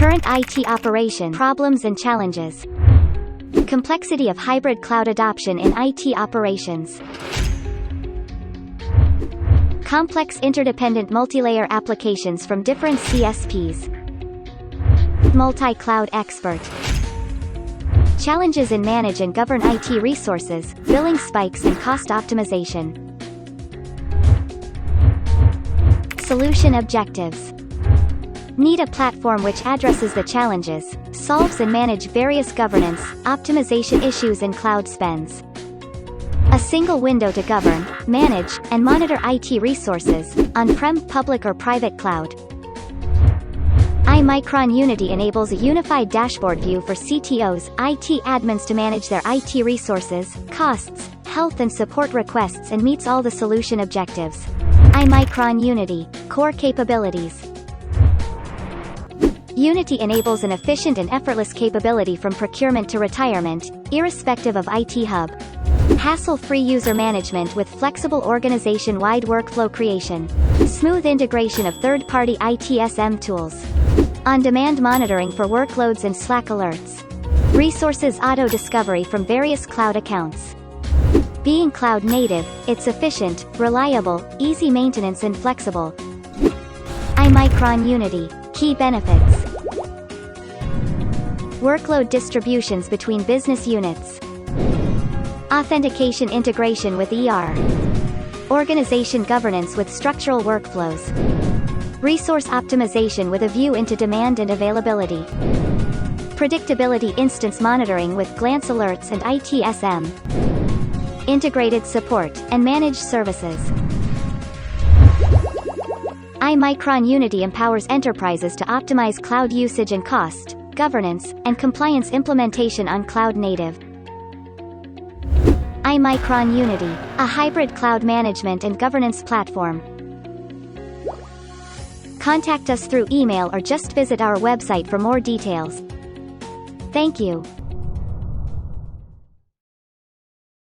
Current IT operation problems and challenges. Complexity of hybrid cloud adoption in IT operations. Complex interdependent multi-layer applications from different CSPs. Multi-cloud expert. Challenges in manage and govern IT resources, billing spikes and cost optimization. Solution objectives. Need a platform which addresses the challenges, solves and manage various governance, optimization issues and cloud spends. A single window to govern, manage, and monitor IT resources, on-prem, public or private cloud. iMicron Unity enables a unified dashboard view for CTOs, IT admins to manage their IT resources, costs, health and support requests and meets all the solution objectives. iMicron Unity, core capabilities. Unity enables an efficient and effortless capability from procurement to retirement, irrespective of IT hub. Hassle-free user management with flexible organization-wide workflow creation. Smooth integration of third-party ITSM tools. On-demand monitoring for workloads and Slack alerts. Resources auto-discovery from various cloud accounts. Being cloud-native, it's efficient, reliable, easy maintenance and flexible. iMicron Unity. Key benefits. Workload distributions between business units. Authentication integration with ER. Organization governance with structural workflows. Resource optimization with a view into demand and availability. Predictability instance monitoring with glance alerts and ITSM. Integrated support and managed services. iMicron Unity empowers enterprises to optimize cloud usage and cost, governance, and compliance implementation on cloud native. iMicron Unity, a hybrid cloud management and governance platform. Contact us through email or just visit our website for more details. Thank you.